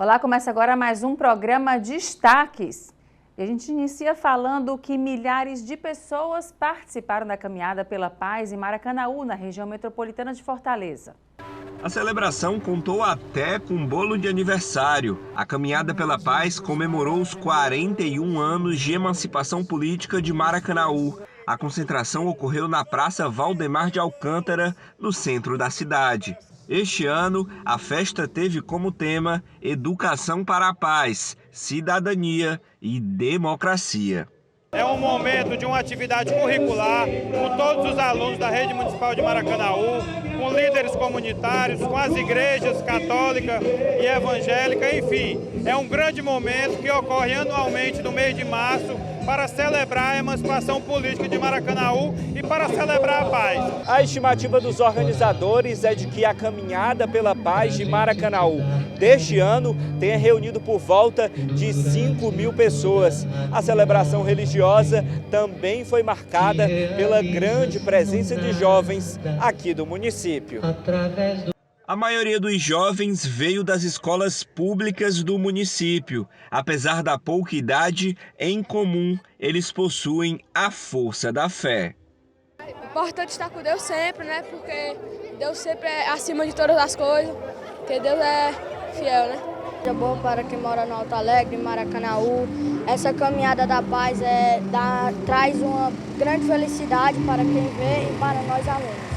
Olá, começa agora mais um programa Destaques. E a gente inicia falando que milhares de pessoas participaram da Caminhada pela Paz em Maracanaú, na região metropolitana de Fortaleza. A celebração contou até com bolo de aniversário. A Caminhada pela Paz comemorou os 41 anos de emancipação política de Maracanaú. A concentração ocorreu na Praça Valdemar de Alcântara, no centro da cidade. Este ano, a festa teve como tema Educação para a Paz, Cidadania e Democracia. É um momento de uma atividade curricular com todos os alunos da Rede Municipal de Maracanaú, com líderes comunitários, com as igrejas católica e evangélica, enfim. É um grande momento que ocorre anualmente no mês de março para celebrar a emancipação política de Maracanaú e para celebrar a paz. A estimativa dos organizadores é de que a Caminhada pela Paz de Maracanaú deste ano tenha reunido por volta de 5.000 pessoas. A celebração religiosa também foi marcada pela grande presença de jovens aqui do município. A maioria dos jovens veio das escolas públicas do município. Apesar da pouca idade, em comum, eles possuem a força da fé. É importante estar com Deus sempre, né? Porque Deus sempre é acima de todas as coisas, porque Deus é fiel, né? É bom para quem mora no Alto Alegre, em Maracanaú. Essa caminhada da paz traz uma grande felicidade para quem vê e para nós alunos.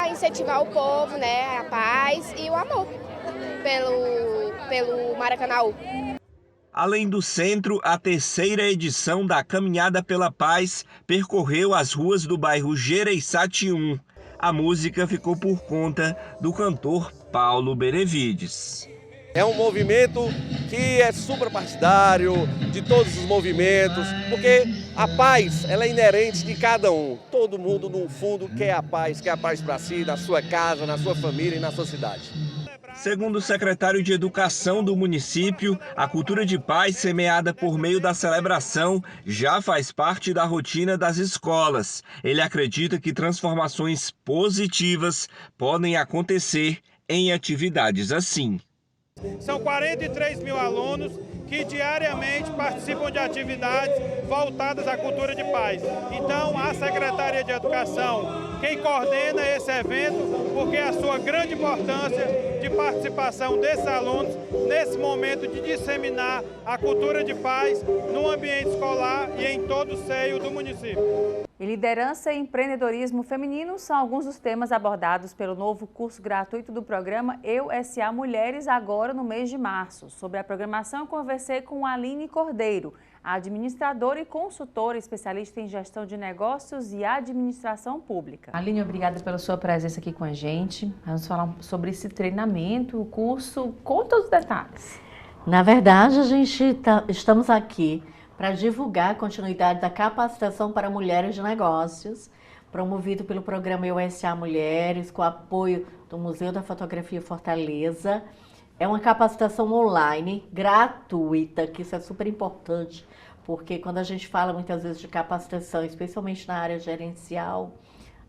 Incentivar o povo, né, a paz e o amor pelo Maracanaú. Além do centro, a terceira edição da Caminhada pela Paz percorreu as ruas do bairro Gereissati 1. A música ficou por conta do cantor Paulo Benevides. É um movimento que é suprapartidário, de todos os movimentos, porque a paz ela é inerente de cada um. Todo mundo, no fundo, quer a paz para si, na sua casa, na sua família e na sua cidade. Segundo o secretário de Educação do município, a cultura de paz semeada por meio da celebração já faz parte da rotina das escolas. Ele acredita que transformações positivas podem acontecer em atividades assim. São 43.000 alunos que diariamente participam de atividades voltadas à cultura de paz. Então, a Secretaria de Educação, quem coordena esse evento, porque a sua grande importância de participação desses alunos nesse momento de disseminar a cultura de paz no ambiente escolar e em todo o seio do município. E liderança e empreendedorismo feminino são alguns dos temas abordados pelo novo curso gratuito do programa Eu SA Mulheres, agora no mês de março. Sobre a programação, eu conversei com a Aline Cordeiro, administradora e consultora especialista em gestão de negócios e administração pública. Aline, obrigada pela sua presença aqui com a gente. Vamos falar sobre esse treinamento, o curso, conta os detalhes. Na verdade, estamos aqui para divulgar a continuidade da capacitação para mulheres de negócios, promovido pelo programa Eu SA Mulheres, com apoio do Museu da Fotografia Fortaleza. É uma capacitação online, gratuita, que isso é super importante, porque quando a gente fala muitas vezes de capacitação, especialmente na área gerencial,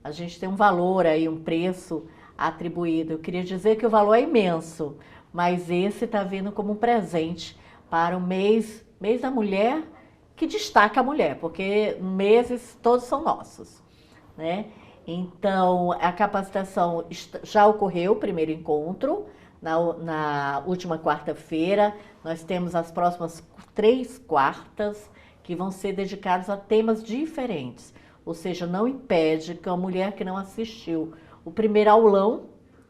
a gente tem um valor aí, um preço atribuído. Eu queria dizer que o valor é imenso, mas esse está vindo como um presente para o mês da mulher, que destaca a mulher, porque meses todos são nossos, né? Então, a capacitação já ocorreu, o primeiro encontro, na última quarta-feira. Nós temos as próximas 3 quartas, que vão ser dedicadas a temas diferentes, ou seja, não impede que uma mulher que não assistiu o primeiro aulão,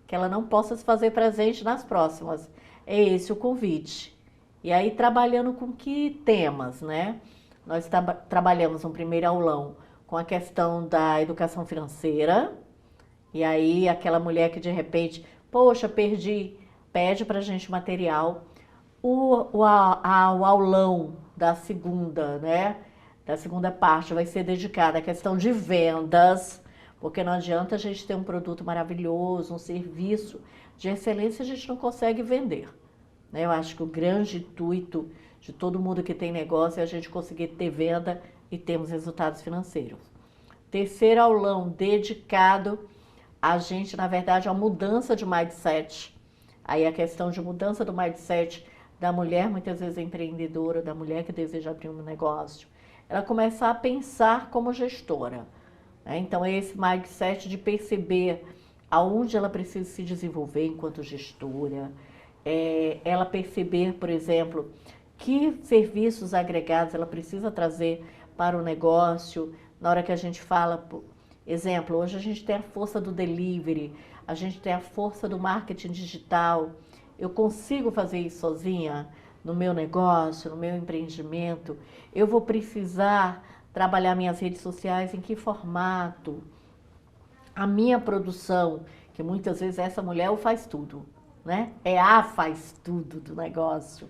que ela não possa se fazer presente nas próximas. É esse o convite. E aí, trabalhando com que temas, né? Nós trabalhamos um primeiro aulão com a questão da educação financeira. E aí, aquela mulher que de repente, poxa, perdi, pede pra gente material. O aulão da segunda, né? Da segunda parte vai ser dedicado à questão de vendas, porque não adianta a gente ter um produto maravilhoso, um serviço de excelência, a gente não consegue vender. Eu acho que o grande intuito de todo mundo que tem negócio é a gente conseguir ter venda e termos resultados financeiros. Terceiro aulão dedicado a gente, na verdade, a mudança de mindset. Aí a questão de mudança do mindset da mulher, muitas vezes empreendedora, da mulher que deseja abrir um negócio, ela começar a pensar como gestora, né? Então, é esse mindset de perceber aonde ela precisa se desenvolver enquanto gestora, ela perceber, por exemplo, que serviços agregados ela precisa trazer para o negócio. Na hora que a gente fala, por exemplo, hoje a gente tem a força do delivery, a gente tem a força do marketing digital. Eu consigo fazer isso sozinha no meu negócio, no meu empreendimento? Eu vou precisar trabalhar minhas redes sociais em que formato? A minha produção, que muitas vezes essa mulher o faz tudo, né? É a faz tudo do negócio.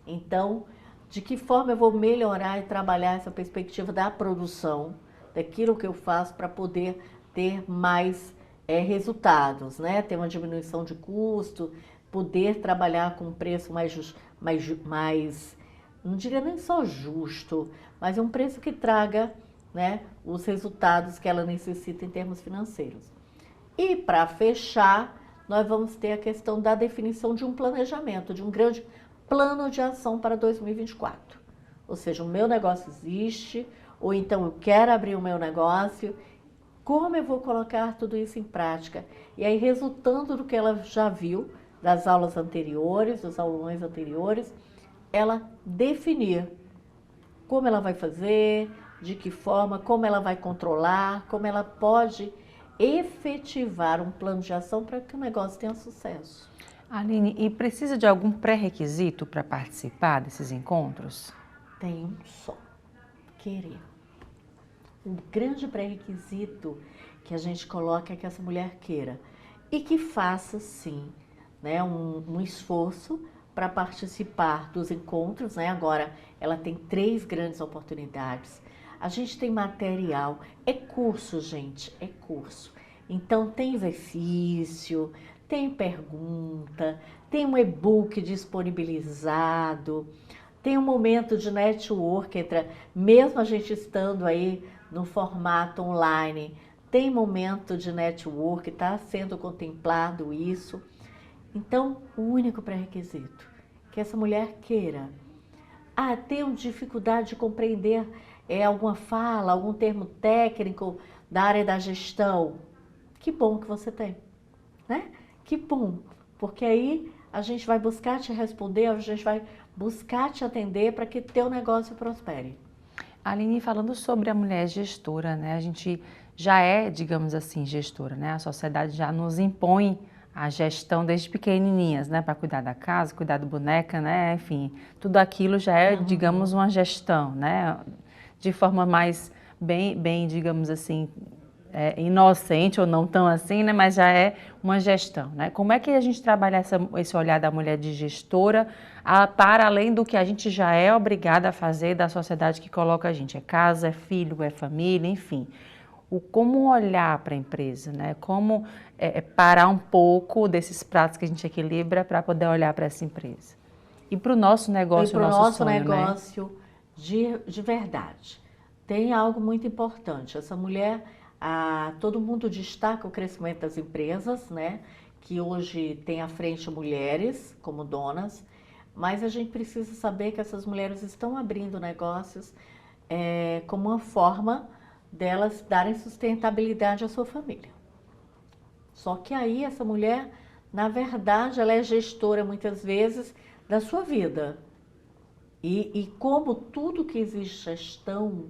Então, de que forma eu vou melhorar e trabalhar essa perspectiva da produção, daquilo que eu faço para poder ter mais resultados, né? Ter uma diminuição de custo, poder trabalhar com um preço mais, não diria nem só justo, mas um preço que traga, né, os resultados que ela necessita em termos financeiros. E para fechar, nós vamos ter a questão da definição de um planejamento, de um grande plano de ação para 2024. Ou seja, o meu negócio existe, ou então eu quero abrir o meu negócio, como eu vou colocar tudo isso em prática? E aí, resultando do que ela já viu, das aulas anteriores, dos aulões anteriores, ela definir como ela vai fazer, de que forma, como ela vai controlar, como ela pode efetivar um plano de ação para que o negócio tenha sucesso. Aline, e precisa de algum pré-requisito para participar desses encontros? Tem um só: querer. Um grande pré-requisito que a gente coloca é que essa mulher queira e que faça, sim, né, um esforço para participar dos encontros, né? Agora ela tem 3 grandes oportunidades. A gente tem material, é curso, gente, é curso. Então tem exercício, tem pergunta, tem um e-book disponibilizado, tem um momento de network, mesmo a gente estando aí no formato online, tem momento de network, está sendo contemplado isso. Então, o único pré-requisito, que essa mulher queira. Tenho dificuldade de compreender alguma fala, algum termo técnico da área da gestão. Que bom que você tem, né? Que bom, porque aí a gente vai buscar te responder, a gente vai buscar te atender para que teu negócio prospere. Aline, falando sobre a mulher gestora, né? A gente já é, digamos assim, gestora, né? A sociedade já nos impõe a gestão desde pequenininhas, né? Para cuidar da casa, cuidar do boneca, né? Enfim, tudo aquilo já é, digamos, uma gestão, né? De forma mais bem, digamos assim, inocente ou não tão assim, né? Mas já é uma gestão, né? Como é que a gente trabalha esse olhar da mulher de gestora para além do que a gente já é obrigada a fazer da sociedade que coloca a gente? É casa, é filho, é família, enfim. Como olhar para a empresa, né? Como parar um pouco desses pratos que a gente equilibra para poder olhar para essa empresa. E para o nosso negócio, o nosso sonho, negócio, né? de verdade. Tem algo muito importante. Essa mulher, todo mundo destaca o crescimento das empresas, né? Que hoje tem à frente mulheres como donas, mas a gente precisa saber que essas mulheres estão abrindo negócios como uma forma delas darem sustentabilidade à sua família. Só que aí essa mulher, na verdade, ela é gestora muitas vezes da sua vida. E como tudo que exige gestão,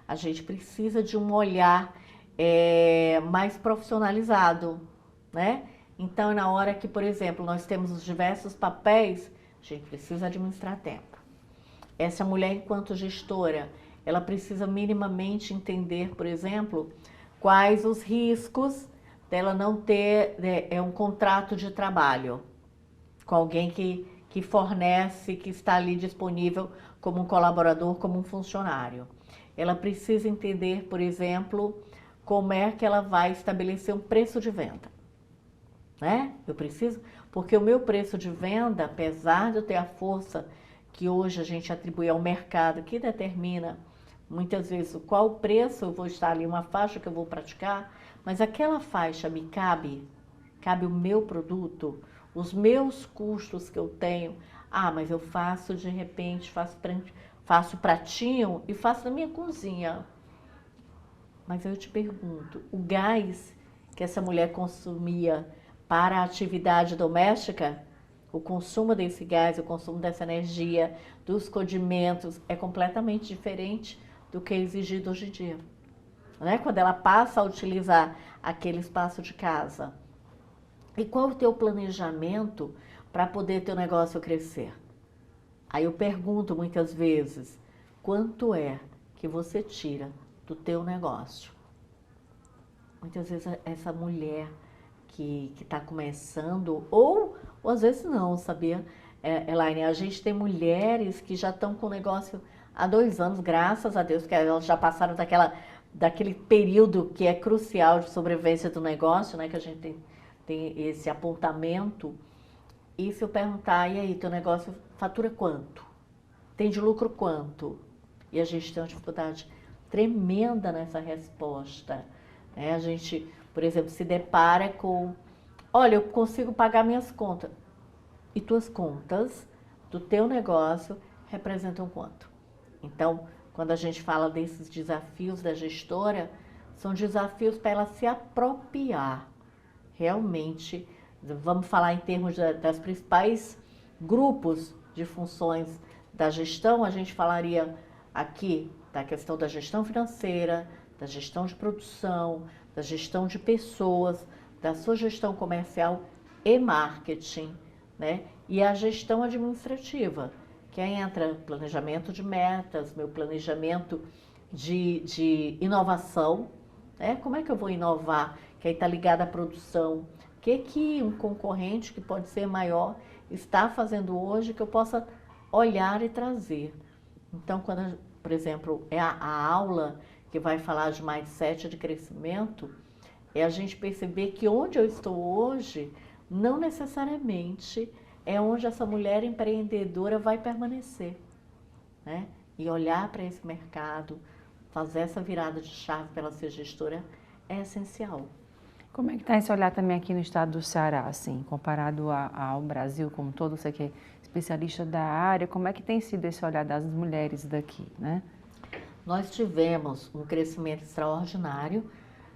a gente precisa de um olhar mais profissionalizado, né? Então, na hora que, por exemplo, nós temos os diversos papéis, a gente precisa administrar tempo. Essa mulher, enquanto gestora, ela precisa minimamente entender, por exemplo, quais os riscos dela não ter um contrato de trabalho com alguém que fornece, que está ali disponível como um colaborador, como um funcionário. Ela precisa entender, por exemplo, como é que ela vai estabelecer um preço de venda, né? Eu preciso, porque o meu preço de venda, apesar de eu ter a força que hoje a gente atribui ao mercado, que determina muitas vezes qual preço eu vou estar ali, uma faixa que eu vou praticar, mas aquela faixa me cabe o meu produto, os meus custos que eu tenho, Ah, mas eu faço de repente, faço pratinho e faço na minha cozinha. Mas eu te pergunto, o gás que essa mulher consumia para a atividade doméstica, o consumo desse gás, o consumo dessa energia, dos condimentos, é completamente diferente do que é exigido hoje em dia. Né? Quando ela passa a utilizar aquele espaço de casa. E qual o teu planejamento para poder teu negócio crescer? Aí eu pergunto muitas vezes, quanto é que você tira do teu negócio? Muitas vezes essa mulher que está começando, ou às vezes não, sabia, Elaine? A gente tem mulheres que já estão com o negócio há 2 anos, graças a Deus, que elas já passaram daquele período que é crucial de sobrevivência do negócio, né? Que a gente tem esse apontamento. E se eu perguntar, e aí, teu negócio fatura quanto? Tem de lucro quanto? E a gente tem uma dificuldade tremenda nessa resposta. A gente, por exemplo, se depara com, olha, eu consigo pagar minhas contas. E tuas contas do teu negócio representam quanto? Então, quando a gente fala desses desafios da gestora, são desafios para ela se apropriar realmente. Vamos falar em termos das principais grupos de funções da gestão, a gente falaria aqui da questão da gestão financeira, da gestão de produção, da gestão de pessoas, da sua gestão comercial e marketing, né? E a gestão administrativa, que aí entra planejamento de metas, meu planejamento de inovação, né? Como é que eu vou inovar? Que aí está ligado à produção. O que um concorrente que pode ser maior está fazendo hoje que eu possa olhar e trazer? Então, quando, por exemplo, é a aula que vai falar de mindset de crescimento, é a gente perceber que onde eu estou hoje, não necessariamente é onde essa mulher empreendedora vai permanecer, né? E olhar para esse mercado, fazer essa virada de chave para ela ser gestora é essencial. Como é que está esse olhar também aqui no estado do Ceará, assim, comparado ao Brasil como um todo? Você que é especialista da área, como é que tem sido esse olhar das mulheres daqui, né? Nós tivemos um crescimento extraordinário.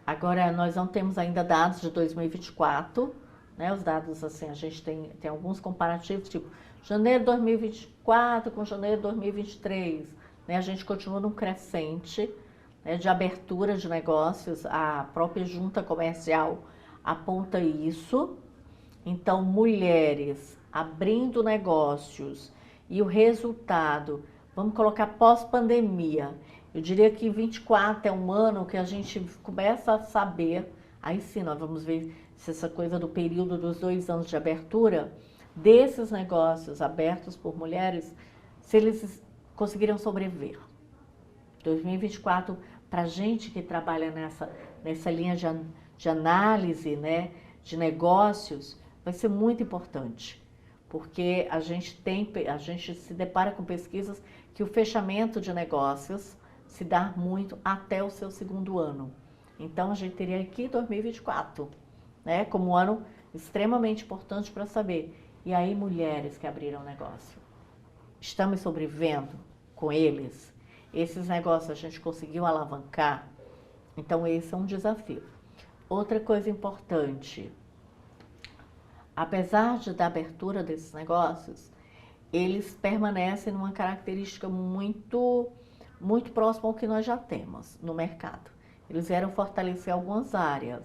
Agora, nós não temos ainda dados de 2024, né? Os dados, assim, a gente tem alguns comparativos, tipo, janeiro de 2024 com janeiro de 2023, né? A gente continua num crescente, né, de abertura de negócios, a própria junta comercial aponta isso. Então, mulheres abrindo negócios e o resultado, vamos colocar pós-pandemia, eu diria que 24 é um ano que a gente começa a saber, aí sim nós vamos ver se essa coisa do período dos 2 anos de abertura, desses negócios abertos por mulheres, se eles conseguiram sobreviver. 2024, para a gente que trabalha nessa linha de análise, né, de negócios, vai ser muito importante, porque a gente se depara com pesquisas que o fechamento de negócios se dá muito até o seu 2º ano. Então, a gente teria aqui 2024, né, como um ano extremamente importante para saber. E aí, mulheres que abriram negócio, estamos sobrevivendo com eles? Esses negócios a gente conseguiu alavancar? Então, esse é um desafio. Outra coisa importante, apesar da abertura desses negócios, eles permanecem numa característica muito próxima ao que nós já temos no mercado. Eles vieram fortalecer algumas áreas.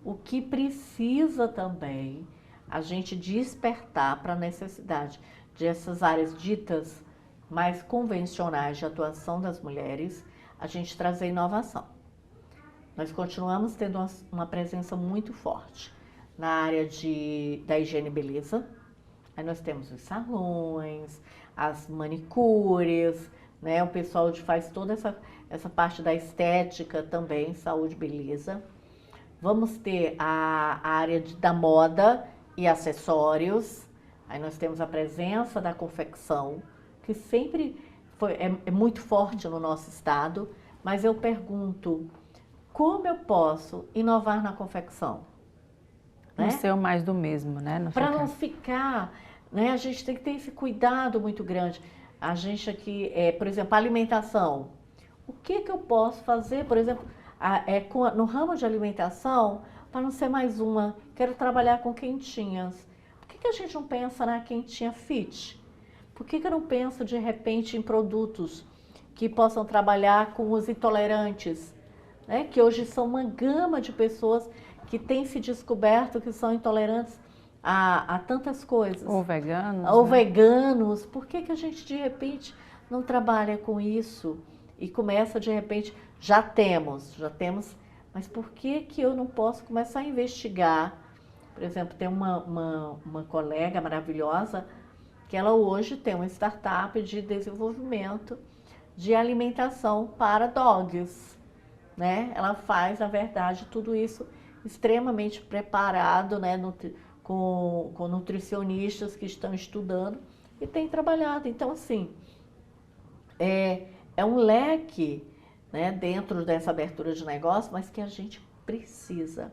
O que precisa também a gente despertar para a necessidade dessas áreas ditas mais convencionais de atuação das mulheres, a gente trazer inovação. Nós continuamos tendo uma presença muito forte na área da higiene e beleza. Aí nós temos os salões, as manicures, né? O pessoal faz toda essa parte da estética também, saúde e beleza. Vamos ter a área da moda e acessórios. Aí nós temos a presença da confecção, que sempre é muito forte no nosso estado, mas eu pergunto, como eu posso inovar na confecção? Não ser o mais do mesmo, né? Para não ficar né? A gente tem que ter esse cuidado muito grande. A gente aqui, por exemplo, alimentação. O que eu posso fazer, por exemplo, no ramo de alimentação, para não ser mais uma, quero trabalhar com quentinhas. Por que a gente não pensa na quentinha fit? Por que eu não penso, de repente, em produtos que possam trabalhar com os intolerantes, né? Que hoje são uma gama de pessoas que têm se descoberto que são intolerantes a tantas coisas. Ou veganos. Ou né? veganos. Por que a gente, de repente, não trabalha com isso? E começa, de repente, já temos, mas por que eu não posso começar a investigar? Por exemplo, tem uma colega maravilhosa que ela hoje tem uma startup de desenvolvimento de alimentação para dogs, né? Ela faz, na verdade, tudo isso extremamente preparado, né? Com nutricionistas que estão estudando e tem trabalhado. Então, assim, é um leque, né, dentro dessa abertura de negócio, mas que a gente precisa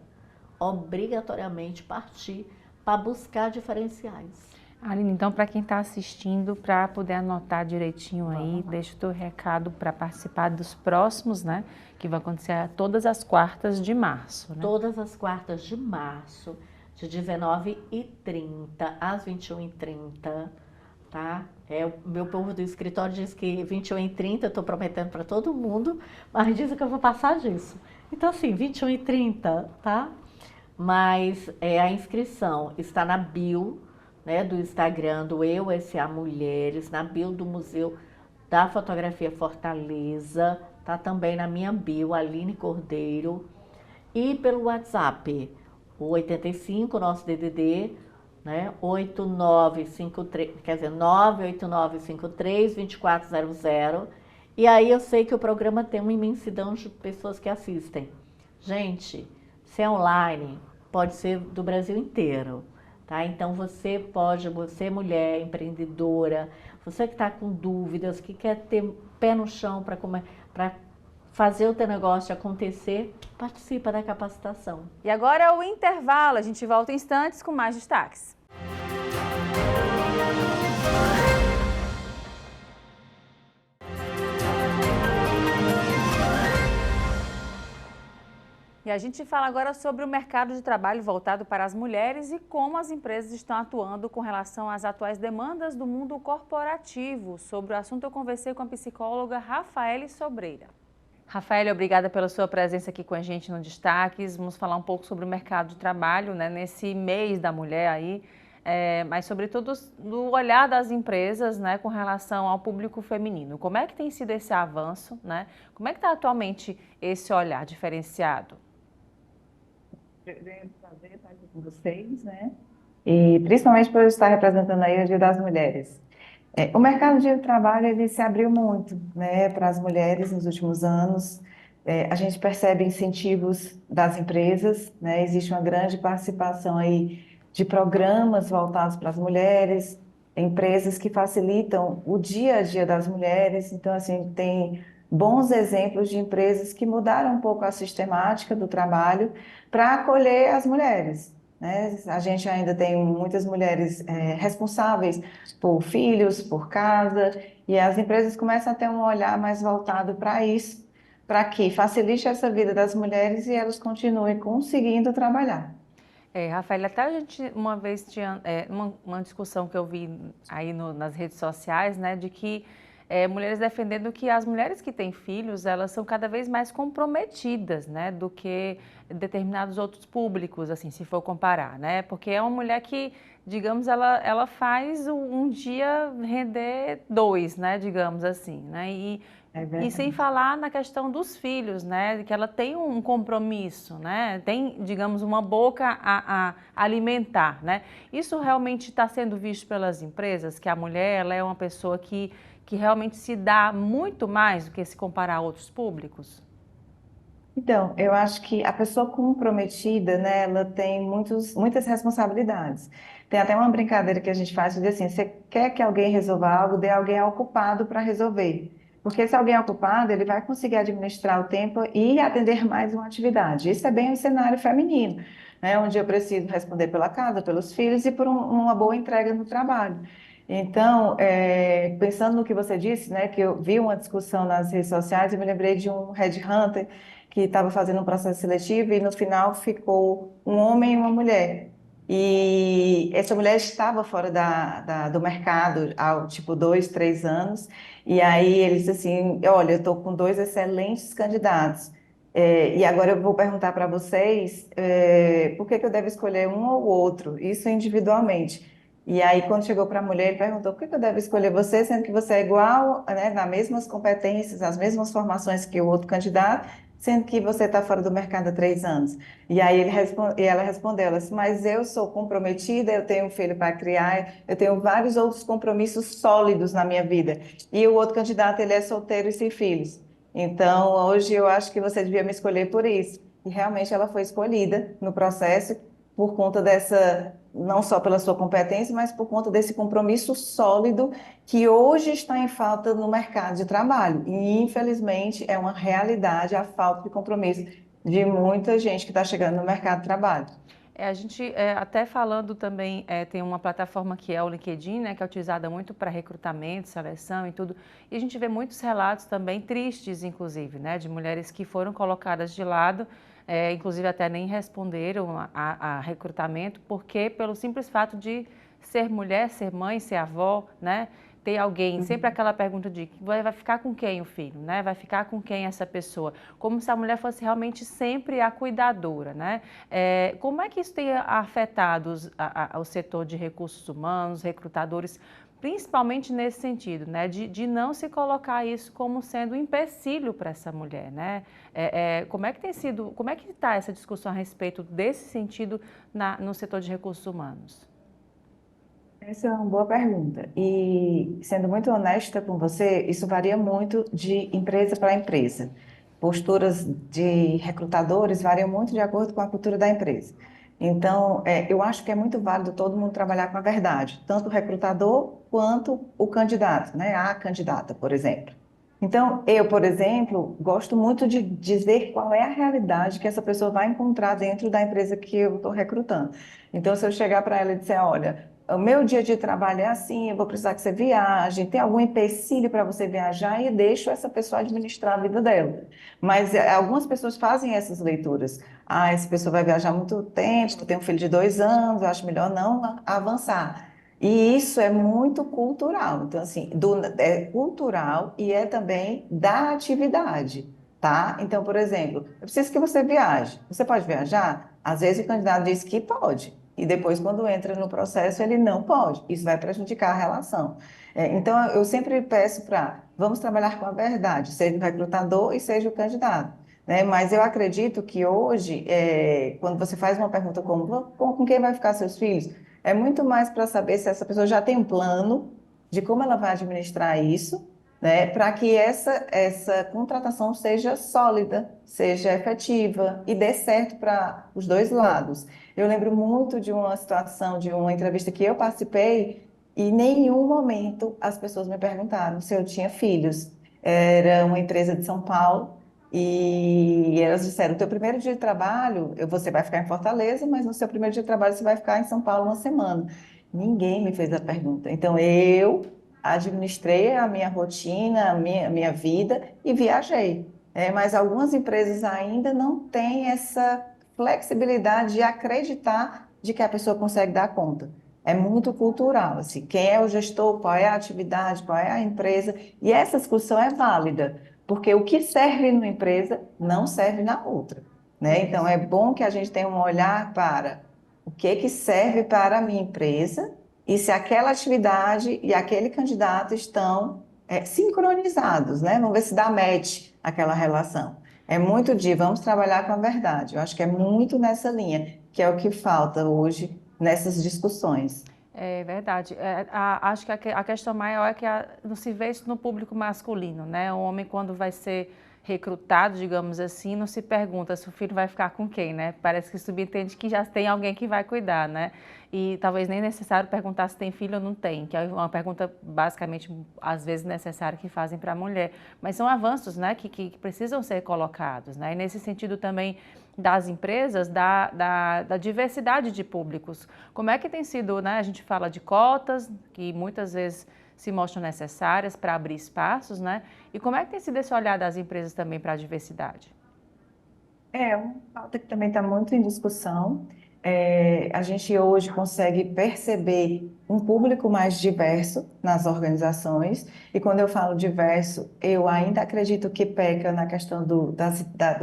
obrigatoriamente partir para buscar diferenciais. Aline, então, para quem está assistindo, para poder anotar direitinho aí, deixa o teu recado para participar dos próximos, né? Que vão acontecer todas as quartas de março, né? Todas as quartas de março, de 19h30 às 21h30, tá? O meu povo do escritório diz que 21h30, eu estou prometendo para todo mundo, mas dizem que eu vou passar disso. Então, assim, 21h30, tá? Mas a inscrição está na bio, né, do Instagram do Eu-SA Mulheres, na bio do Museu da Fotografia Fortaleza, tá também na minha bio, Aline Cordeiro, e pelo WhatsApp, o 85, nosso DDD, né, 98953-2400, e aí eu sei que o programa tem uma imensidão de pessoas que assistem. Gente, se é online, pode ser do Brasil inteiro. Tá? Então você mulher empreendedora, você que está com dúvidas, que quer ter pé no chão para fazer o teu negócio acontecer, participa da capacitação. E agora é o intervalo, a gente volta em instantes com mais destaques. E a gente fala agora sobre o mercado de trabalho voltado para as mulheres e como as empresas estão atuando com relação às atuais demandas do mundo corporativo. Sobre o assunto eu conversei com a psicóloga Rafaele Sobreira. Rafaele, obrigada pela sua presença aqui com a gente no Destaques. Vamos falar um pouco sobre o mercado de trabalho, né, nesse mês da mulher aí, mas sobretudo do olhar das empresas, né, com relação ao público feminino. Como é que tem sido esse avanço, né? Como é que está atualmente esse olhar diferenciado? É um prazer estar aqui com vocês, né? E principalmente por eu estar representando aí o Dia das Mulheres. O mercado de trabalho ele se abriu muito, né, para as mulheres nos últimos anos. A gente percebe incentivos das empresas, né? Existe uma grande participação aí de programas voltados para as mulheres, empresas que facilitam o dia a dia das mulheres. Então, assim, tem bons exemplos de empresas que mudaram um pouco a sistemática do trabalho para acolher as mulheres, né? A gente ainda tem muitas mulheres responsáveis por filhos, por casa, e as empresas começam a ter um olhar mais voltado para isso, para que facilite essa vida das mulheres e elas continuem conseguindo trabalhar. Rafael, até a gente uma vez tinha uma discussão que eu vi aí nas redes sociais, né, de que mulheres defendendo que as mulheres que têm filhos, elas são cada vez mais comprometidas, né, do que determinados outros públicos, assim, se for comparar, né, porque é uma mulher que, digamos, ela faz um dia render dois, né, digamos assim, né, e sem falar na questão dos filhos, né, que ela tem um compromisso, né, tem, digamos, uma boca a alimentar, né, isso realmente está sendo visto pelas empresas, que a mulher, ela é uma pessoa que realmente se dá muito mais do que se comparar a outros públicos? Então, eu acho que a pessoa comprometida, né, ela tem muitas responsabilidades. Tem até uma brincadeira que a gente faz, que diz assim, você quer que alguém resolva algo, dê alguém ocupado para resolver. Porque se alguém é ocupado, ele vai conseguir administrar o tempo e atender mais uma atividade. Isso é bem o cenário feminino, né? Onde eu preciso responder pela casa, pelos filhos e por uma boa entrega no trabalho. Então, pensando no que você disse, né, que eu vi uma discussão nas redes sociais, eu me lembrei de um headhunter que estava fazendo um processo seletivo e no final ficou um homem e uma mulher. E essa mulher estava fora do mercado há tipo 2, 3 anos. E aí ele disse assim: olha, eu estou com 2 excelentes candidatos. E agora eu vou perguntar para vocês por que eu devo escolher um ou outro, isso individualmente. E aí, quando chegou para a mulher, ele perguntou: por que eu devo escolher você, sendo que você é igual, né, nas mesmas competências, as mesmas formações que o outro candidato, sendo que você está fora do mercado há 3 anos? E aí ela respondeu, ela disse: mas eu sou comprometida, eu tenho um filho para criar, eu tenho vários outros compromissos sólidos na minha vida. E o outro candidato, ele é solteiro e sem filhos. Então, hoje eu acho que você devia me escolher por isso. E realmente ela foi escolhida no processo por conta dessa, não só pela sua competência, mas por conta desse compromisso sólido que hoje está em falta no mercado de trabalho. E, infelizmente, é uma realidade a falta de compromisso de muita gente que está chegando no mercado de trabalho. A gente, até falando também, tem uma plataforma que é o LinkedIn, né, que é utilizada muito para recrutamento, seleção e tudo, e a gente vê muitos relatos também tristes, inclusive, né, de mulheres que foram colocadas de lado, inclusive até nem responderam a recrutamento, porque pelo simples fato de ser mulher, ser mãe, ser avó, né, ter alguém, sempre aquela pergunta de vai ficar com quem o filho, né? Vai ficar com quem essa pessoa? Como se a mulher fosse realmente sempre a cuidadora, né? Como é que isso tem afetado o setor de recursos humanos, recrutadores, principalmente nesse sentido, né? De não se colocar isso como sendo um empecilho para essa mulher, né? Como é que tem sido, como é que está essa discussão a respeito desse sentido no setor de recursos humanos? Essa é uma boa pergunta. E, sendo muito honesta com você, isso varia muito de empresa para empresa. Posturas de recrutadores variam muito de acordo com a cultura da empresa. Então, eu acho que é muito válido todo mundo trabalhar com a verdade, tanto o recrutador quanto o candidato, né? A candidata, por exemplo. Então, eu, por exemplo, gosto muito de dizer qual é a realidade que essa pessoa vai encontrar dentro da empresa que eu estou recrutando. Então, se eu chegar para ela e disser: olha, o meu dia de trabalho é assim, eu vou precisar que você viaje, tem algum empecilho para você viajar, e deixo essa pessoa administrar a vida dela. Mas algumas pessoas fazem essas leituras. Ah, essa pessoa vai viajar muito tempo, tem um filho de 2 anos, eu acho melhor não avançar. E isso é muito cultural. Então, assim, é cultural e é também da atividade, tá? Então, por exemplo, eu preciso que você viaje. Você pode viajar? Às vezes o candidato diz que pode. E depois, quando entra no processo, ele não pode. Isso vai prejudicar a relação. Então, eu sempre peço vamos trabalhar com a verdade, seja o recrutador e seja o candidato, né? Mas eu acredito que hoje, quando você faz uma pergunta como com quem vai ficar seus filhos, é muito mais para saber se essa pessoa já tem um plano de como ela vai administrar isso, né, para que essa contratação seja sólida, seja efetiva e dê certo para os dois lados. Eu lembro muito de uma situação, de uma entrevista que eu participei, e em nenhum momento as pessoas me perguntaram se eu tinha filhos. Era uma empresa de São Paulo e elas disseram: o teu primeiro dia de trabalho, você vai ficar em Fortaleza, mas no seu primeiro dia de trabalho você vai ficar em São Paulo uma semana. Ninguém me fez a pergunta. Então, eu administrei a minha rotina, a minha vida e viajei. Mas algumas empresas ainda não têm essa flexibilidade de acreditar de que a pessoa consegue dar conta. É muito cultural, assim, quem é o gestor, qual é a atividade, qual é a empresa, e essa discussão é válida, porque o que serve numa empresa não serve na outra, né? Então, é bom que a gente tenha um olhar para o que serve para a minha empresa e se aquela atividade e aquele candidato estão sincronizados, né? Vamos ver se dá match aquela relação. É muito vamos trabalhar com a verdade. Eu acho que é muito nessa linha, que é o que falta hoje nessas discussões. É verdade. Acho que a questão maior é que não se vê isso no público masculino, né? O homem, quando vai ser recrutado, digamos assim, não se pergunta se o filho vai ficar com quem, né? Parece que subentende que já tem alguém que vai cuidar, né? E talvez nem necessário perguntar se tem filho ou não tem, que é uma pergunta basicamente, às vezes, necessária que fazem para a mulher. Mas são avanços, né, que precisam ser colocados, né? E nesse sentido também das empresas, da diversidade de públicos. Como é que tem sido, né? A gente fala de cotas, que muitas vezes se mostram necessárias para abrir espaços, né? E como é que tem sido esse olhar das empresas também para a diversidade? É uma pauta que também está muito em discussão. A gente hoje consegue perceber um público mais diverso nas organizações, e quando eu falo diverso, eu ainda acredito que peca na questão do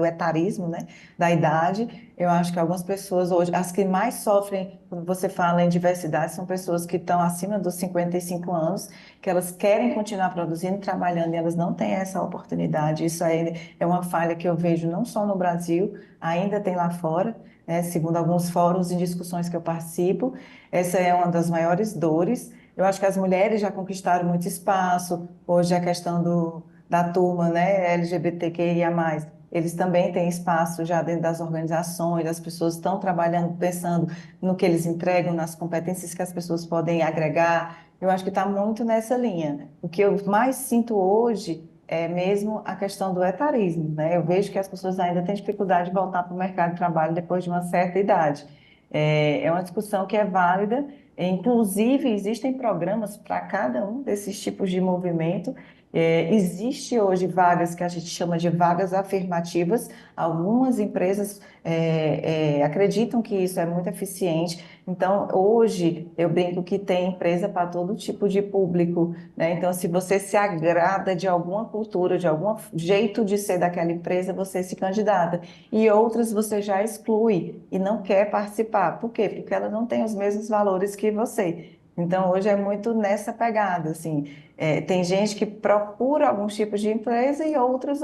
etarismo, né, da idade. Eu acho que algumas pessoas hoje, as que mais sofrem quando você fala em diversidade, são pessoas que estão acima dos 55 anos, que elas querem continuar produzindo, trabalhando, e elas não têm essa oportunidade. Isso aí é uma falha que eu vejo não só no Brasil, ainda tem lá fora, né, segundo alguns fóruns e discussões que eu participo. Essa é uma das maiores dores. Eu acho que as mulheres já conquistaram muito espaço. Hoje a questão da turma, né, LGBTQIA+, eles também têm espaço já dentro das organizações, as pessoas estão trabalhando, pensando no que eles entregam, nas competências que as pessoas podem agregar. Eu acho que está muito nessa linha. O que eu mais sinto hoje é mesmo a questão do etarismo, né? Eu vejo que as pessoas ainda têm dificuldade de voltar para o mercado de trabalho depois de uma certa idade. É uma discussão que é válida, inclusive existem programas para cada um desses tipos de movimento. Existe hoje vagas que a gente chama de vagas afirmativas. Algumas empresas acreditam que isso é muito eficiente. Então, hoje, eu brinco que tem empresa para todo tipo de público, né? Então, se você se agrada de alguma cultura, de algum jeito de ser daquela empresa, você se candidata. E outras você já exclui e não quer participar. Por quê? Porque ela não tem os mesmos valores que você. Então, hoje é muito nessa pegada, assim. Tem gente que procura alguns tipos de empresa e outras.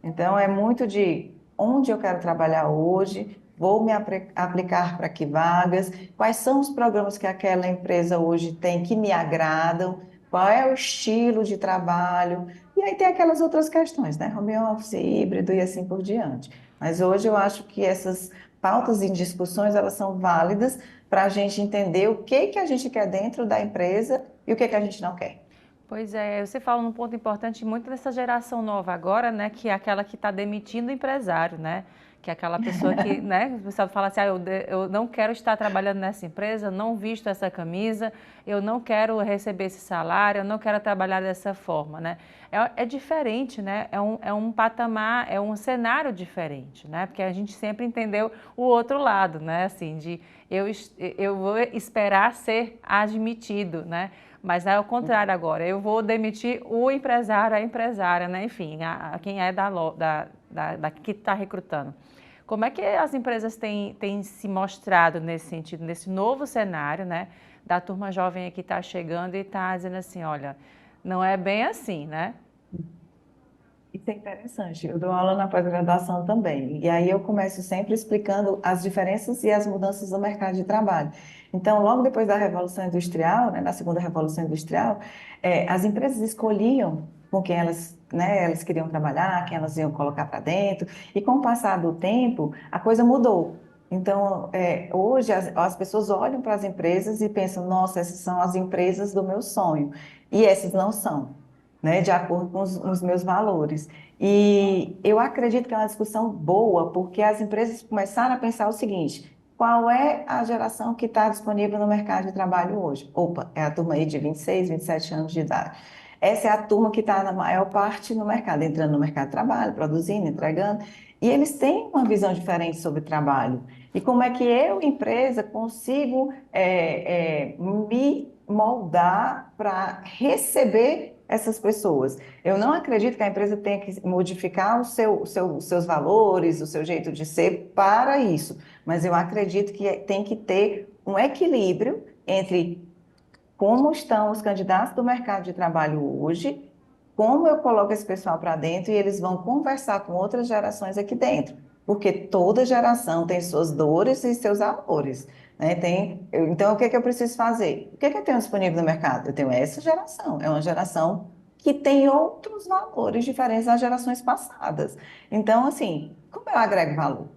Então, é muito de onde eu quero trabalhar hoje, vou me aplicar para que vagas, quais são os programas que aquela empresa hoje tem que me agradam, qual é o estilo de trabalho, e aí tem aquelas outras questões, né? Home office, híbrido e assim por diante. Mas hoje eu acho que essas pautas em discussões, elas são válidas para a gente entender o que a gente quer dentro da empresa e o que a gente não quer. Pois é, você fala num ponto importante muito dessa geração nova agora, né, que é aquela que está demitindo o empresário, né, que é aquela pessoa que, né, o pessoal fala assim, eu não quero estar trabalhando nessa empresa, não visto essa camisa, eu não quero receber esse salário, eu não quero trabalhar dessa forma, né. É diferente, né, é um patamar, é um cenário diferente, né, porque a gente sempre entendeu o outro lado, né, assim, de eu vou esperar ser admitido, né. Mas é o contrário agora, eu vou demitir o empresário, a empresária, né? Enfim, quem é que está recrutando. Como é que as empresas têm se mostrado nesse sentido, nesse novo cenário, né? Da turma jovem que está chegando e está dizendo assim, olha, não é bem assim, né? Isso é interessante. Eu dou aula na pós-graduação também. E aí eu começo sempre explicando as diferenças e as mudanças no mercado de trabalho. Então, logo depois da Revolução Industrial, né, na segunda Revolução Industrial, as empresas escolhiam com quem elas queriam trabalhar, quem elas iam colocar para dentro. E com o passar do tempo, a coisa mudou. Então, hoje as pessoas olham para as empresas e pensam, nossa, essas são as empresas do meu sonho. E essas não são, né, de acordo com os meus valores. E eu acredito que é uma discussão boa, porque as empresas começaram a pensar o seguinte: qual é a geração que está disponível no mercado de trabalho hoje? Opa, é a turma aí de 26, 27 anos de idade. Essa é a turma que está na maior parte no mercado, entrando no mercado de trabalho, produzindo, entregando. E eles têm uma visão diferente sobre trabalho. E como é que eu, empresa, consigo me moldar para receber essas pessoas? Eu não acredito que a empresa tenha que modificar os seus valores, o seu jeito de ser para isso, mas eu acredito que tem que ter um equilíbrio entre como estão os candidatos do mercado de trabalho hoje, como eu coloco esse pessoal para dentro e eles vão conversar com outras gerações aqui dentro, porque toda geração tem suas dores e seus amores, né? Então, o que eu preciso fazer? O que eu tenho disponível no mercado? Eu tenho essa geração, é uma geração que tem outros valores diferentes das gerações passadas. Então, assim, como eu agrego valor?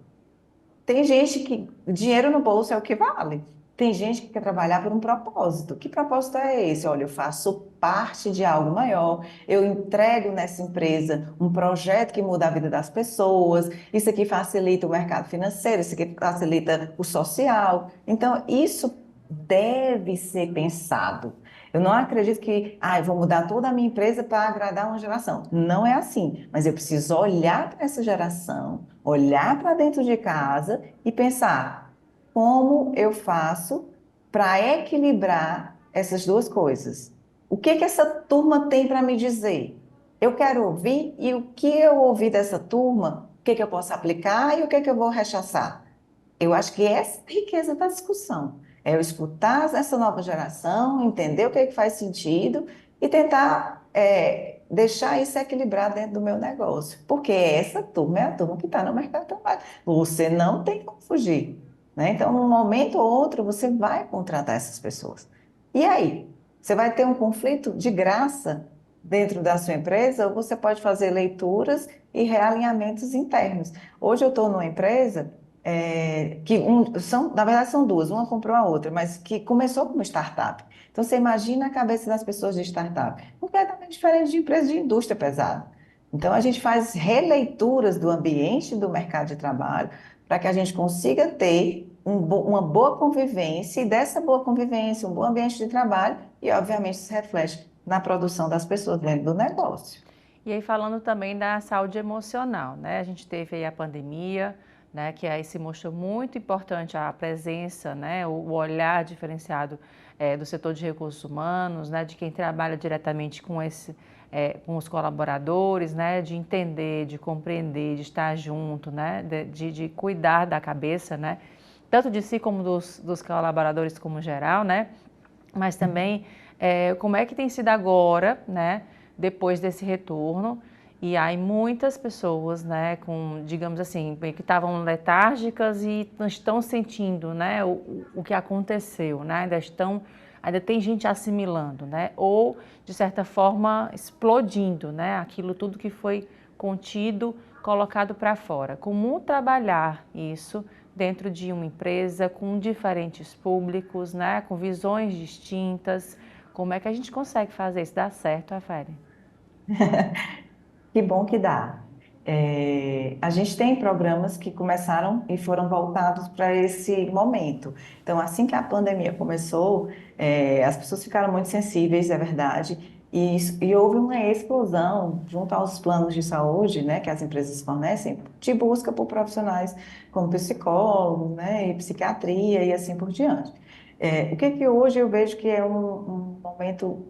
Tem gente que dinheiro no bolso é o que vale. Tem gente que quer trabalhar por um propósito. Que propósito é esse? Olha, eu faço parte de algo maior, eu entrego nessa empresa um projeto que muda a vida das pessoas, isso aqui facilita o mercado financeiro, isso aqui facilita o social. Então, isso deve ser pensado. Eu não acredito que, eu vou mudar toda a minha empresa para agradar uma geração. Não é assim, mas eu preciso olhar para essa geração, olhar para dentro de casa e pensar como eu faço para equilibrar essas duas coisas. O que que essa turma tem para me dizer? Eu quero ouvir e o que eu ouvi dessa turma, o que que eu posso aplicar e o que que eu vou rechaçar? Eu acho que essa é a riqueza da discussão. É eu escutar essa nova geração, entender o que é que faz sentido e tentar deixar isso equilibrar dentro do meu negócio. Porque essa turma é a turma que está no mercado de trabalho. Você não tem como fugir, né? Então, num momento ou outro, você vai contratar essas pessoas. E aí? Você vai ter um conflito de graça dentro da sua empresa ou você pode fazer leituras e realinhamentos internos. Hoje eu estou numa empresa na verdade são duas, uma comprou a outra, mas que começou como startup. Então você imagina a cabeça das pessoas de startup, completamente diferente de empresa de indústria pesada. Então a gente faz releituras do ambiente do mercado de trabalho para que a gente consiga ter uma boa convivência e dessa boa convivência, um bom ambiente de trabalho e obviamente isso reflete na produção das pessoas dentro do negócio. E aí falando também da saúde emocional, né? A gente teve aí a pandemia, né, que aí se mostrou muito importante a presença, né, o olhar diferenciado do setor de recursos humanos, né, de quem trabalha diretamente com os colaboradores, né, de entender, de compreender, de estar junto, né, de cuidar da cabeça, né, tanto de si como dos colaboradores como geral, né, mas também como é que tem sido agora, né, depois desse retorno. E aí muitas pessoas, né, digamos assim, que estavam letárgicas e estão sentindo, né, o que aconteceu, né, ainda tem gente assimilando, né, ou de certa forma explodindo, né, aquilo tudo que foi contido, colocado para fora. Como trabalhar isso dentro de uma empresa com diferentes públicos, né, com visões distintas, como é que a gente consegue fazer isso dar certo, Rafael? Que bom que dá. A gente tem programas que começaram e foram voltados para esse momento. Então, assim que a pandemia começou, as pessoas ficaram muito sensíveis, é verdade, e houve uma explosão junto aos planos de saúde, né, que as empresas fornecem, de busca por profissionais como psicólogos, né, e psiquiatria e assim por diante. O que hoje eu vejo que é um momento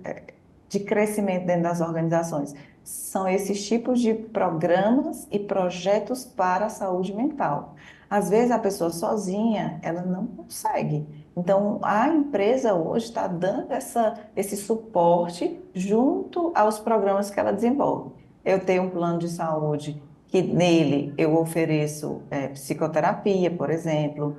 de crescimento dentro das organizações? São esses tipos de programas e projetos para a saúde mental. Às vezes a pessoa sozinha, ela não consegue. Então, a empresa hoje está dando esse suporte junto aos programas que ela desenvolve. Eu tenho um plano de saúde que nele eu ofereço psicoterapia, por exemplo.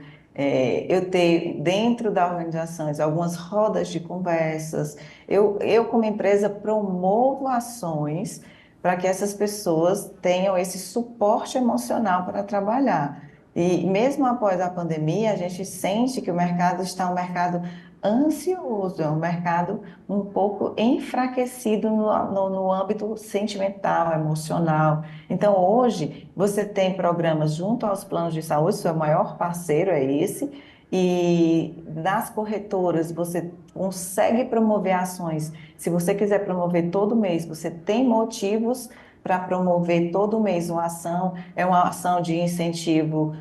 Eu tenho dentro das organizações algumas rodas de conversas. Eu, como empresa, promovo ações para que essas pessoas tenham esse suporte emocional para trabalhar. E mesmo após a pandemia, a gente sente que o mercado está um mercado ansioso, é um mercado um pouco enfraquecido no âmbito sentimental, emocional. Então, hoje, você tem programas junto aos planos de saúde, seu maior parceiro é esse, e nas corretoras você consegue promover ações. Se você quiser promover todo mês, você tem motivos para promover todo mês uma ação. É uma ação de incentivo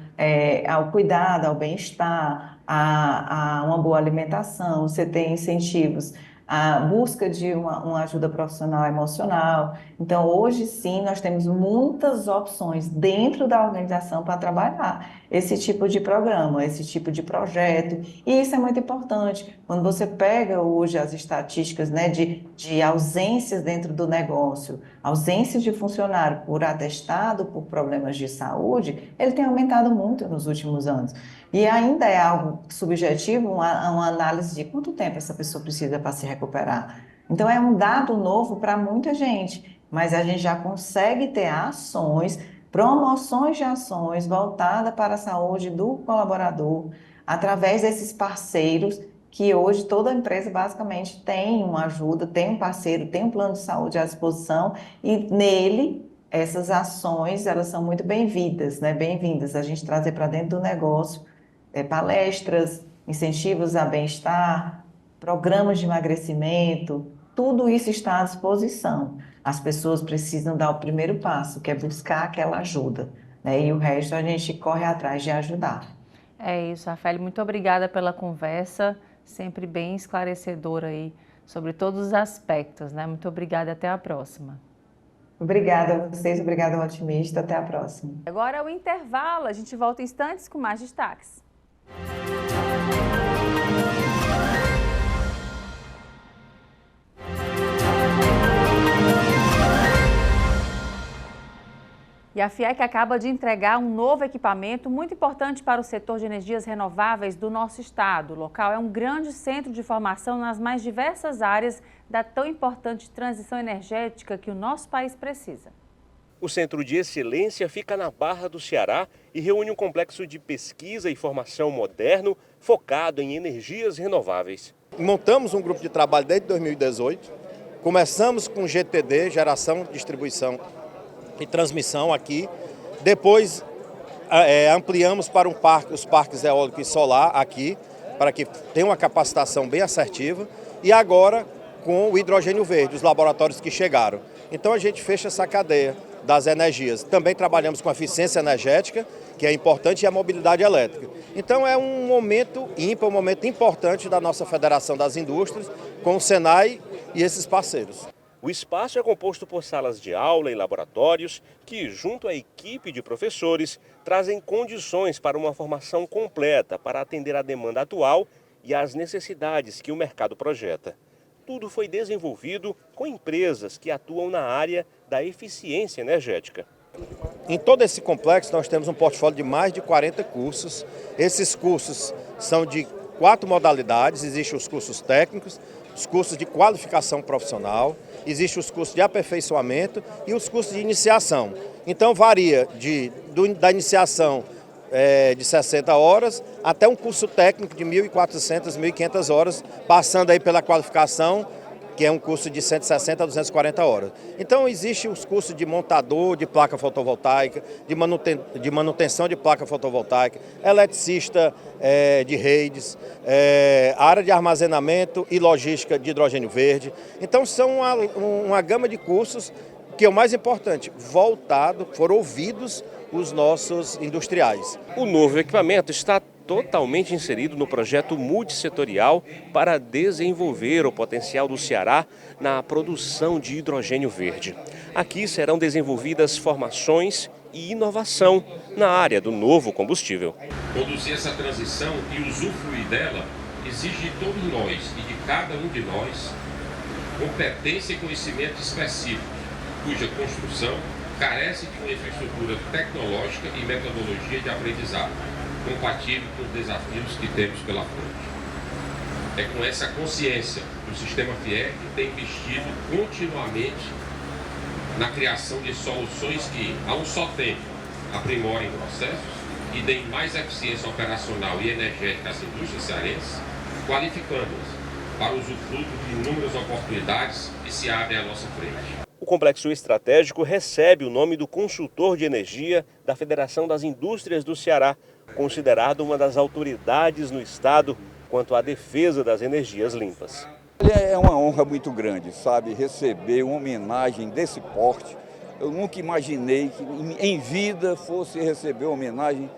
ao cuidado, ao bem-estar, a uma boa alimentação. Você tem incentivos à busca de uma ajuda profissional emocional. Então, hoje sim, nós temos muitas opções dentro da organização para trabalhar esse tipo de programa, esse tipo de projeto. E isso é muito importante. Quando você pega hoje as estatísticas, né, de ausências dentro do negócio, ausências de funcionário por atestado, por problemas de saúde, ele tem aumentado muito nos últimos anos. E ainda é algo subjetivo, uma análise de quanto tempo essa pessoa precisa para se recuperar. Então é um dado novo para muita gente, mas a gente já consegue ter ações, promoções de ações voltadas para a saúde do colaborador, através desses parceiros, que hoje toda empresa basicamente tem uma ajuda, tem um parceiro, tem um plano de saúde à disposição, e nele essas ações, elas são muito bem-vindas, né? Bem-vindas a gente trazer para dentro do negócio palestras, incentivos a bem-estar, programas de emagrecimento, tudo isso está à disposição. As pessoas precisam dar o primeiro passo, que é buscar aquela ajuda, né? E o resto a gente corre atrás de ajudar. É isso, Rafael, muito obrigada pela conversa, sempre bem esclarecedora aí sobre todos os aspectos, né? Muito obrigada, até a próxima. Obrigada a vocês, obrigada ao Otimista, até a próxima. Agora é o intervalo, a gente volta em instantes com mais destaques. E a FIEC acaba de entregar um novo equipamento muito importante para o setor de energias renováveis do nosso estado. O local é um grande centro de formação nas mais diversas áreas da tão importante transição energética que o nosso país precisa. O Centro de Excelência fica na Barra do Ceará e reúne um complexo de pesquisa e formação moderno focado em energias renováveis. Montamos um grupo de trabalho desde 2018, começamos com GTD, geração, distribuição e transmissão aqui, depois ampliamos para os parques eólico e solar aqui, para que tenha uma capacitação bem assertiva, e agora com o hidrogênio verde, os laboratórios que chegaram. Então a gente fecha essa cadeia das energias. Também trabalhamos com a eficiência energética, que é importante, e a mobilidade elétrica. Então é um momento ímpar, um momento importante da nossa Federação das Indústrias, com o Senai e esses parceiros. O espaço é composto por salas de aula e laboratórios que, junto à equipe de professores, trazem condições para uma formação completa para atender à demanda atual e às necessidades que o mercado projeta. Tudo foi desenvolvido com empresas que atuam na área da eficiência energética. Em todo esse complexo nós temos um portfólio de mais de 40 cursos. Esses cursos são de 4 modalidades, existem os cursos técnicos, os cursos de qualificação profissional, existem os cursos de aperfeiçoamento e os cursos de iniciação. Então varia da iniciação de 60 horas até um curso técnico de 1.400, 1.500 horas, passando aí pela qualificação, que é um curso de 160 a 240 horas. Então existe os cursos de montador de placa fotovoltaica, de manutenção de placa fotovoltaica, eletricista de redes, área de armazenamento e logística de hidrogênio verde. Então são uma gama de cursos que é o mais importante, foram ouvidos os nossos industriais. O novo equipamento está totalmente inserido no projeto multissetorial para desenvolver o potencial do Ceará na produção de hidrogênio verde. Aqui serão desenvolvidas formações e inovação na área do novo combustível. Conduzir essa transição e usufruir dela exige de todos nós e de cada um de nós competência e conhecimento específico, cuja construção carece de uma infraestrutura tecnológica e metodologia de aprendizado compatível com os desafios que temos pela frente. É com essa consciência que o Sistema FIEC tem investido continuamente na criação de soluções que, a um só tempo, aprimorem processos e deem mais eficiência operacional e energética às indústrias cearenses, qualificando-as para o usufruto de inúmeras oportunidades que se abrem à nossa frente. O complexo estratégico recebe o nome do consultor de energia da Federação das Indústrias do Ceará, considerado uma das autoridades no estado quanto à defesa das energias limpas. É uma honra muito grande, sabe, receber uma homenagem desse porte. Eu nunca imaginei que em vida fosse receber uma homenagem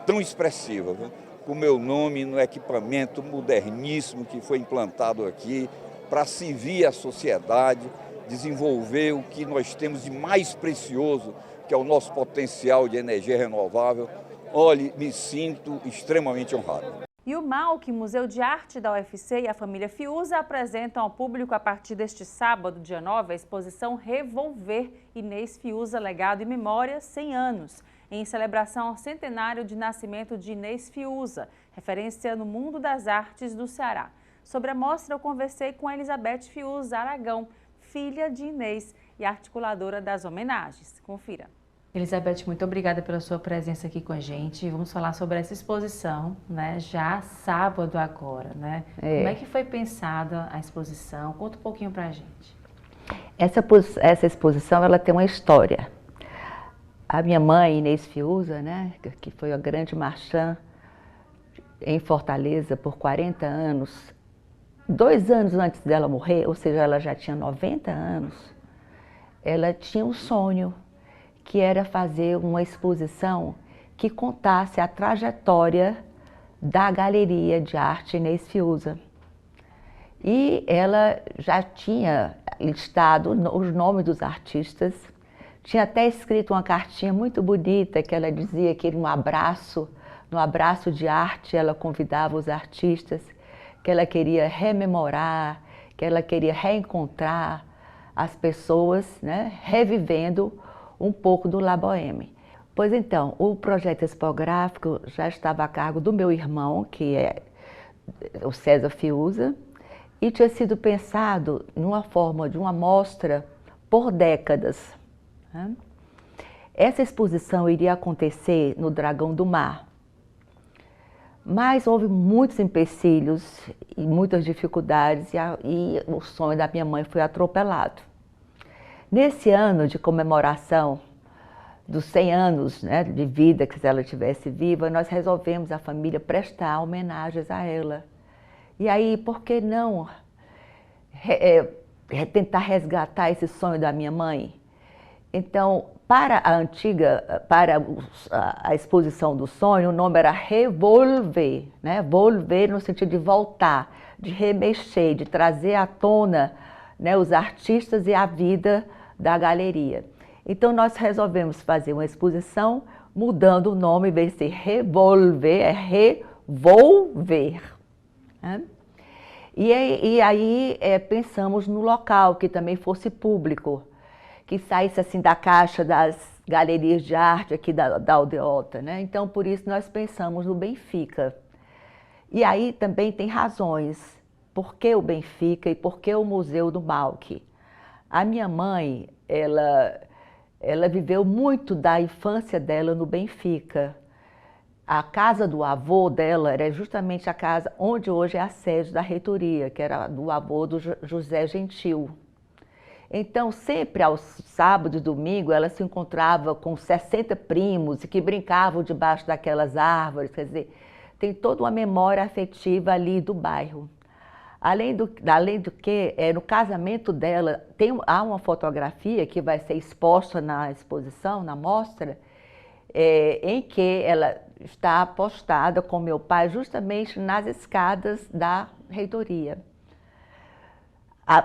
tão expressiva, viu? Com o meu nome no equipamento moderníssimo que foi implantado aqui para servir a sociedade, desenvolver o que nós temos de mais precioso, que é o nosso potencial de energia renovável. Olhe, me sinto extremamente honrado. E o MAUC, Museu de Arte da UFC e a família Fiuza apresentam ao público a partir deste sábado, dia 9, a exposição Revolver Inês Fiuza, Legado e Memória 100 anos, em celebração ao centenário de nascimento de Inês Fiuza, referência no mundo das artes do Ceará. Sobre a mostra, eu conversei com a Elizabeth Fiuza Aragão, filha de Inês e articuladora das homenagens. Confira. Elizabeth, muito obrigada pela sua presença aqui com a gente. Vamos falar sobre essa exposição, né? Já sábado agora, né? Como é que foi pensada a exposição? Conta um pouquinho pra gente. Essa exposição, ela tem uma história. A minha mãe, Inês Fiuza, né? Que foi a grande marchand em Fortaleza por 40 anos. 2 anos antes dela morrer, ou seja, ela já tinha 90 anos, ela tinha um sonho, que era fazer uma exposição que contasse a trajetória da Galeria de Arte Inês Fiuza. E ela já tinha listado os nomes dos artistas, tinha até escrito uma cartinha muito bonita que ela dizia que no abraço de arte ela convidava os artistas, que ela queria rememorar, que ela queria reencontrar as pessoas, né, revivendo um pouco do La Bohème. Pois então, o projeto expográfico já estava a cargo do meu irmão, que é o César Fiuza, e tinha sido pensado numa forma de uma mostra por décadas. Né? Essa exposição iria acontecer no Dragão do Mar, mas houve muitos empecilhos e muitas dificuldades e o sonho da minha mãe foi atropelado. Nesse ano de comemoração dos 100 anos, né, de vida, que se ela estivesse viva, nós resolvemos, a família, prestar homenagens a ela. E aí, por que não tentar resgatar esse sonho da minha mãe? Então, para a exposição do sonho, o nome era Revolver, né? Volver no sentido de voltar, de remexer, de trazer à tona, né, os artistas e a vida da galeria. Então nós resolvemos fazer uma exposição mudando o nome, em vez de ser Revolver, é Revolver. Né? E aí pensamos no local, que também fosse público, que saísse assim da caixa das galerias de arte aqui da Aldeota, né? Então por isso nós pensamos no Benfica. E aí também tem razões, por que o Benfica e por que o Museu do Malc? A minha mãe, ela viveu muito da infância dela no Benfica. A casa do avô dela era justamente a casa onde hoje é a sede da reitoria, que era do avô do José Gentil. Então, sempre aos sábados e domingos, ela se encontrava com 60 primos que brincavam debaixo daquelas árvores. Quer dizer, tem toda uma memória afetiva ali do bairro. Além do que, no casamento dela, há uma fotografia que vai ser exposta na exposição, na mostra, em que ela está postada com meu pai justamente nas escadas da reitoria.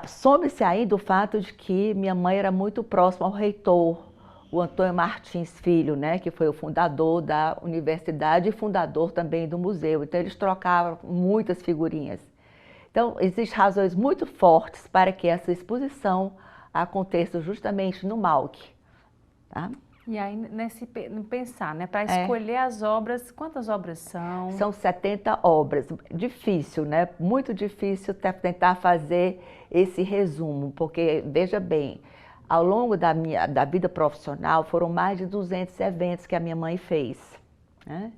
Some-se ainda o fato de que minha mãe era muito próxima ao reitor, o Antônio Martins Filho, né, que foi o fundador da universidade e fundador também do museu. Então eles trocavam muitas figurinhas. Então, existem razões muito fortes para que essa exposição aconteça justamente no Malc. Tá? E aí, pensar, né, para escolher as obras, quantas obras são? São 70 obras. Difícil, né? Muito difícil tentar fazer esse resumo, porque, veja bem, ao longo da vida profissional, foram mais de 200 eventos que a minha mãe fez. Né?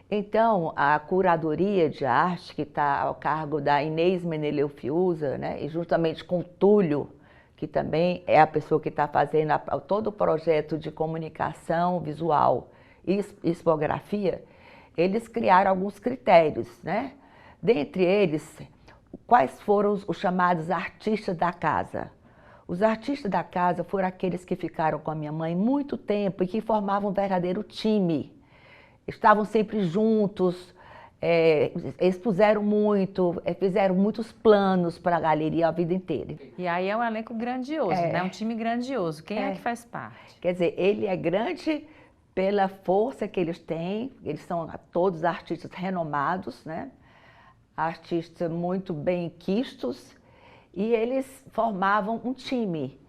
Então, a curadoria de arte, que está ao cargo da Inês Meneleu Fiuza, né, e justamente com o Túlio, que também é a pessoa que está fazendo todo o projeto de comunicação visual e expografia, eles criaram alguns critérios, né? Dentre eles, quais foram os chamados artistas da casa? Os artistas da casa foram aqueles que ficaram com a minha mãe muito tempo e que formavam um verdadeiro time. Estavam sempre juntos, expuseram muito, fizeram muitos planos para a galeria a vida inteira. E aí é um elenco grandioso, né? Um time grandioso. Quem é que faz parte? Quer dizer, ele é grande pela força que eles têm, eles são todos artistas renomados, né? Artistas muito bem quistos, e eles formavam um time.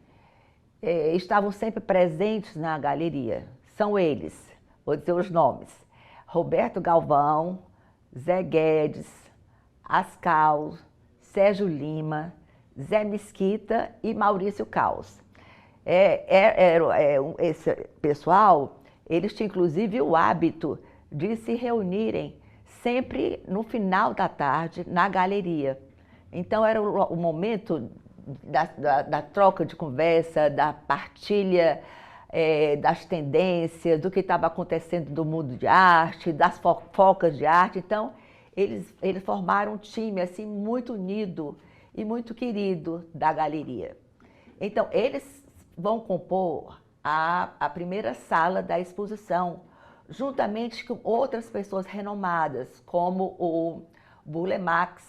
Estavam sempre presentes na galeria. São eles, vou dizer os nomes: Roberto Galvão, Zé Guedes, Ascal, Sérgio Lima, Zé Mesquita e Maurício Caos. Esse pessoal, eles tinham inclusive o hábito de se reunirem sempre no final da tarde na galeria. Então era o momento da troca de conversa, da partilha das tendências, do que estava acontecendo no mundo de arte, das fofocas de arte. Então eles formaram um time assim muito unido e muito querido da galeria. Então eles vão compor a primeira sala da exposição, juntamente com outras pessoas renomadas, como o Burle Marx,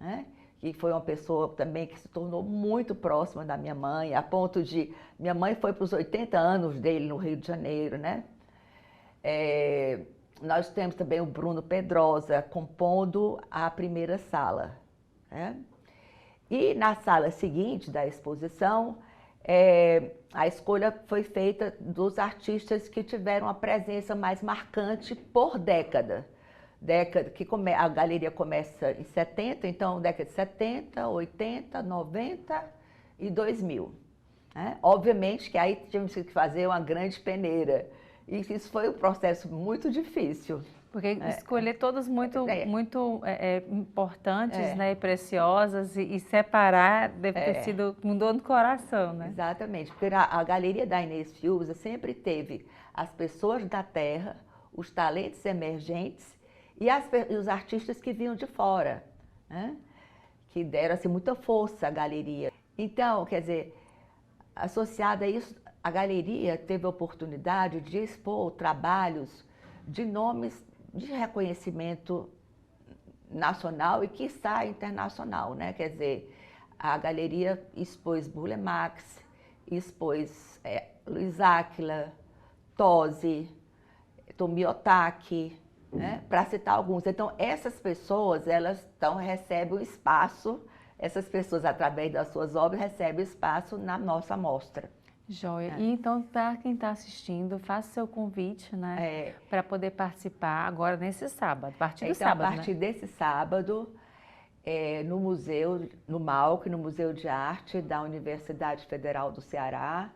né? Que foi uma pessoa também que se tornou muito próxima da minha mãe, a ponto de... Minha mãe foi para os 80 anos dele no Rio de Janeiro, né? Nós temos também o Bruno Pedrosa compondo a primeira sala, né? E na sala seguinte da exposição, a escolha foi feita dos artistas que tiveram a presença mais marcante por década. Que a galeria começa em 70, então década de 70, 80, 90 e 2000. Né? Obviamente que aí tínhamos que fazer uma grande peneira. E isso foi um processo muito difícil. Porque escolher todas muito importantes, né, e preciosas, e separar deve ter sido um dor no coração, né? Exatamente, porque a galeria da Inês Fiuza sempre teve as pessoas da terra, os talentos emergentes e os artistas que vinham de fora, né? Que deram assim, muita força à galeria. Então, quer dizer, associada a isso, a galeria teve a oportunidade de expor trabalhos de nomes de reconhecimento nacional e, quiçá, internacional, né? Quer dizer, a galeria expôs Burle Marx, expôs Luiz Áquila, Tosi, Tomi Otaki, né? Para citar alguns. Então, essas pessoas, elas recebem um espaço, essas pessoas, através das suas obras, recebem espaço na nossa mostra. Joia. E então, para quem está assistindo, faça seu convite, né? Para poder participar agora nesse sábado, a partir do sábado, a partir desse sábado, no museu, no MAUC, no Museu de Arte da Universidade Federal do Ceará,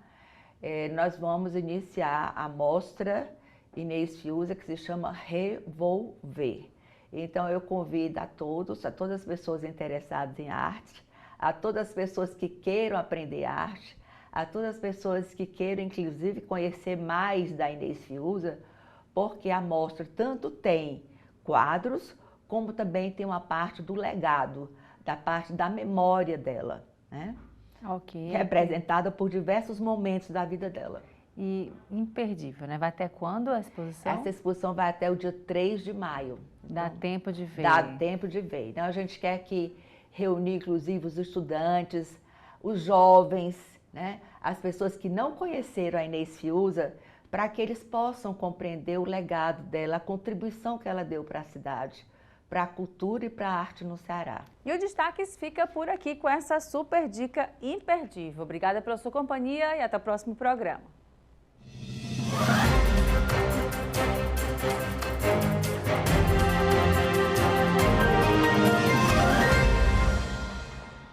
nós vamos iniciar a mostra Inês Fiuza, que se chama Revolver. Então, eu convido a todas as pessoas interessadas em arte, a todas as pessoas que queiram aprender arte, a todas as pessoas que queiram, inclusive, conhecer mais da Inês Fiuza, porque a mostra tanto tem quadros, como também tem uma parte do legado, da parte da memória dela, né? Ok. Representada por diversos momentos da vida dela. E imperdível, né? Vai até quando a exposição? Essa exposição vai até o dia 3 de maio. Dá tempo de ver. Dá tempo de ver. Então, a gente quer reunir, inclusive, os estudantes, os jovens, né? As pessoas que não conheceram a Inês Fiuza, para que eles possam compreender o legado dela, a contribuição que ela deu para a cidade, para a cultura e para a arte no Ceará. E o Destaques fica por aqui com essa super dica imperdível. Obrigada pela sua companhia e até o próximo programa.